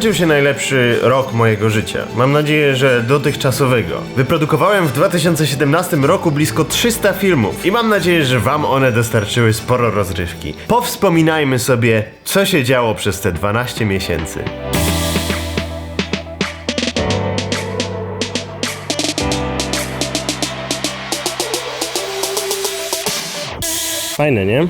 Skończył się najlepszy rok mojego życia. Mam nadzieję, że dotychczasowego. Wyprodukowałem w 2017 roku blisko 300 filmów i mam nadzieję, że wam one dostarczyły sporo rozrywki. Powspominajmy sobie, co się działo przez te 12 miesięcy. Fajne, nie?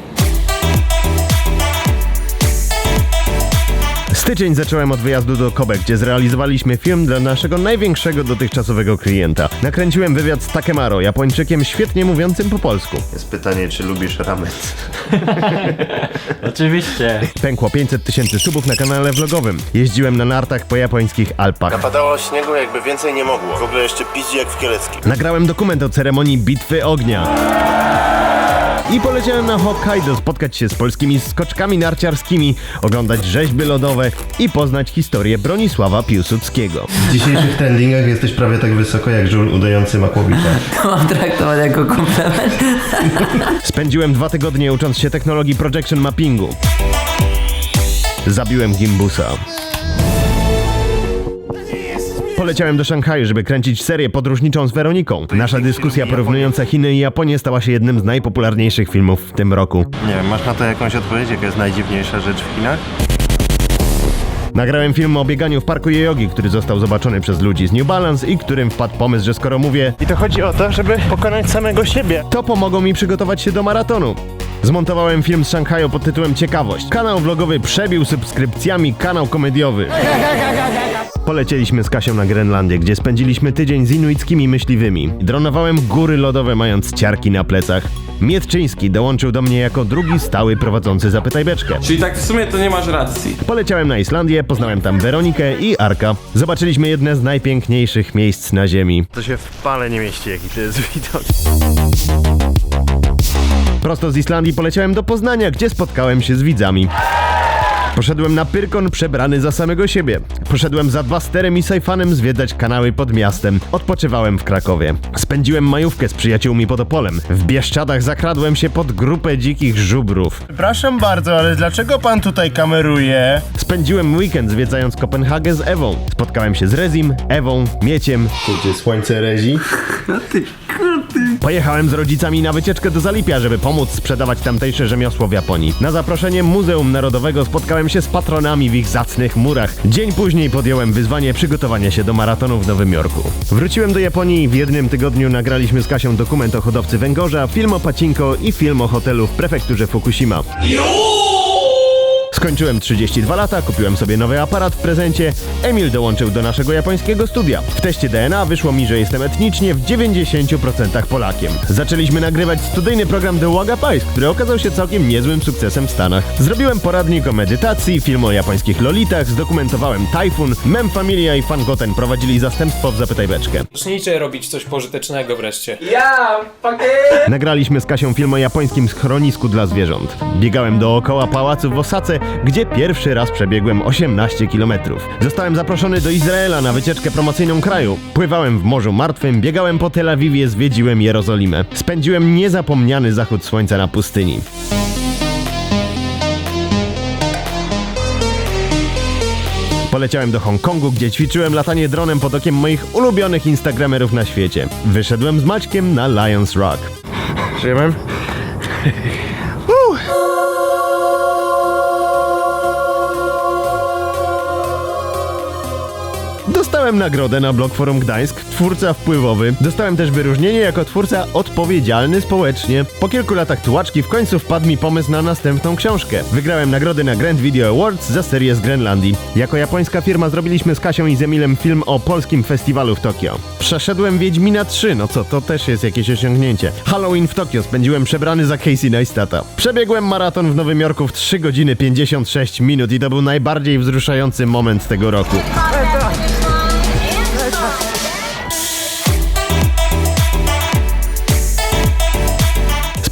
Styczeń zacząłem od wyjazdu do Kobe, gdzie zrealizowaliśmy film dla naszego największego dotychczasowego klienta. Nakręciłem wywiad z Takemaro, Japończykiem świetnie mówiącym po polsku. Jest pytanie, czy lubisz ramen? Oczywiście. Pękło 500 000 subów na kanale vlogowym. Jeździłem na nartach po japońskich Alpach. Napadało śniegu, jakby więcej nie mogło. W ogóle jeszcze piździ jak w Kieleckim. Nagrałem dokument o ceremonii Bitwy Ognia. I poleciałem na Hokkaido spotkać się z polskimi skoczkami narciarskimi, oglądać rzeźby lodowe i poznać historię Bronisława Piłsudskiego. W dzisiejszych trendingach jesteś prawie tak wysoko jak żul udający Makłowicza. To mam traktować jako komplement. Spędziłem 2 tygodnie ucząc się technologii projection mappingu. Zabiłem gimbusa. Poleciałem do Szanghaju, żeby kręcić serię podróżniczą z Weroniką. Nasza dyskusja porównująca Chiny i Japonię stała się jednym z najpopularniejszych filmów w tym roku. Nie wiem, masz na to jakąś odpowiedź? Jaka jest najdziwniejsza rzecz w Chinach? Nagrałem film o bieganiu w parku jogi, który został zobaczony przez ludzi z New Balance i którym wpadł pomysł, że skoro mówię I to chodzi o to, żeby pokonać samego siebie. to pomogą mi przygotować się do maratonu. Zmontowałem film z Szanghaju pod tytułem Ciekawość. Kanał vlogowy przebił subskrypcjami kanał komediowy. Polecieliśmy z Kasią na Grenlandię, gdzie spędziliśmy tydzień z inuickimi myśliwymi. Dronowałem góry lodowe, mając ciarki na plecach. Mietczyński dołączył do mnie jako drugi stały prowadzący Zapytaj Beczkę. Czyli tak w sumie to nie masz racji. Poleciałem na Islandię, poznałem tam Weronikę i Arka. Zobaczyliśmy jedne z najpiękniejszych miejsc na ziemi. To się w pale nie mieści, jaki to jest widok. Prosto z Islandii poleciałem do Poznania, gdzie spotkałem się z widzami. Poszedłem na Pyrkon przebrany za samego siebie. Poszedłem za Dwasterem i Sajfanem zwiedzać kanały pod miastem. Odpoczywałem w Krakowie. Spędziłem majówkę z przyjaciółmi pod Opolem. W Bieszczadach zakradłem się pod grupę dzikich żubrów. Przepraszam bardzo, ale dlaczego pan tutaj kameruje? Spędziłem weekend zwiedzając Kopenhagę z Ewą. Spotkałem się z Rezim, Ewą, Mieciem. Gdzie słońce rezi? Pojechałem z rodzicami na wycieczkę do Zalipia, żeby pomóc sprzedawać tamtejsze rzemiosło w Japonii. Na zaproszenie Muzeum Narodowego spotkałem się z patronami w ich zacnych murach. Dzień później podjąłem wyzwanie przygotowania się do maratonu w Nowym Jorku. Wróciłem do Japonii i w jednym tygodniu nagraliśmy z Kasią dokument o hodowcy węgorza, film o Pachinko i film o hotelu w prefekturze Fukushima. Skończyłem 32 lata, kupiłem sobie nowy aparat w prezencie. Emil dołączył do naszego japońskiego studia. W teście DNA wyszło mi, że jestem etnicznie w 90% Polakiem. Zaczęliśmy nagrywać studyjny program The Waga Pies, który okazał się całkiem niezłym sukcesem w Stanach. Zrobiłem poradnik o medytacji, film o japońskich lolitach, zdokumentowałem Tajfun, Mem Familia i Fangoten prowadzili zastępstwo w Zapytaj Beczkę. Zacznijcie robić coś pożytecznego wreszcie. Nagraliśmy z Kasią film o japońskim schronisku dla zwierząt. Biegałem dookoła pałacu w Osace, gdzie pierwszy raz przebiegłem 18 km. Zostałem zaproszony do Izraela na wycieczkę promocyjną kraju. Pływałem w Morzu Martwym, biegałem po Tel Awiwie, zwiedziłem Jerozolimę. Spędziłem niezapomniany zachód słońca na pustyni. Poleciałem do Hongkongu, gdzie ćwiczyłem latanie dronem pod okiem moich ulubionych instagramerów na świecie. Wyszedłem z Maćkiem na Lions Rock. Żyjemy? Dostałem nagrodę na Blog Forum Gdańsk, twórca wpływowy. Dostałem też wyróżnienie jako twórca odpowiedzialny społecznie. Po kilku latach tułaczki w końcu wpadł mi pomysł na następną książkę. Wygrałem nagrody na Grand Video Awards za serię z Grenlandii. Jako japońska firma zrobiliśmy z Kasią i z Emilem film o polskim festiwalu w Tokio. Przeszedłem Wiedźmina 3, no co, to też jest jakieś osiągnięcie. Halloween w Tokio spędziłem przebrany za Casey Neistata. Przebiegłem maraton w Nowym Jorku w 3 godziny 56 minut i to był najbardziej wzruszający moment tego roku.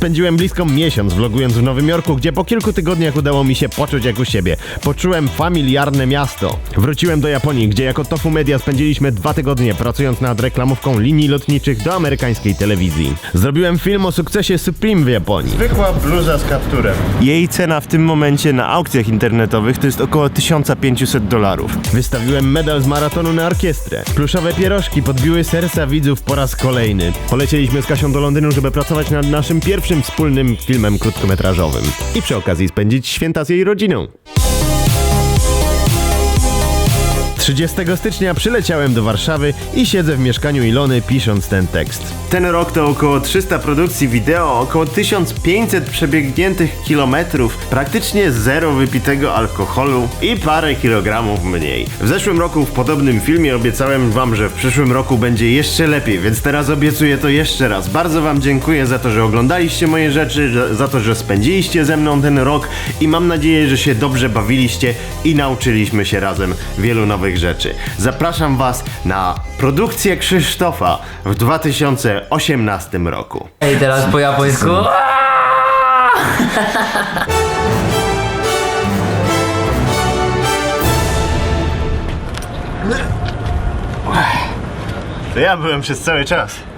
Spędziłem blisko miesiąc vlogując w Nowym Jorku, gdzie po kilku tygodniach udało mi się poczuć jak u siebie. Poczułem familiarne miasto. Wróciłem do Japonii, gdzie jako Tofu Media spędziliśmy 2 tygodnie pracując nad reklamówką linii lotniczych do amerykańskiej telewizji. Zrobiłem film o sukcesie Supreme w Japonii. Zwykła bluza z kapturem. Jej cena w tym momencie na aukcjach internetowych to jest około $1500. Wystawiłem medal z maratonu na orkiestrę. Pluszowe pierożki podbiły serca widzów po raz kolejny. Polecieliśmy z Kasią do Londynu, żeby pracować nad naszym pierwszym wspólnym filmem krótkometrażowym. I przy okazji spędzić święta z jej rodziną. 30 stycznia przyleciałem do Warszawy i siedzę w mieszkaniu Ilony pisząc ten tekst. Ten rok to około 300 produkcji wideo, około 1500 przebiegniętych kilometrów, praktycznie zero wypitego alkoholu i parę kilogramów mniej. W zeszłym roku w podobnym filmie obiecałem wam, że w przyszłym roku będzie jeszcze lepiej, więc teraz obiecuję to jeszcze raz. Bardzo wam dziękuję za to, że oglądaliście moje rzeczy, za to, że spędziliście ze mną ten rok i mam nadzieję, że się dobrze bawiliście i nauczyliśmy się razem wielu nowych rzeczy. Zapraszam was na produkcję Krzysztofa w 2018 roku. Ej, teraz po japońsku. To ja byłem przez cały czas.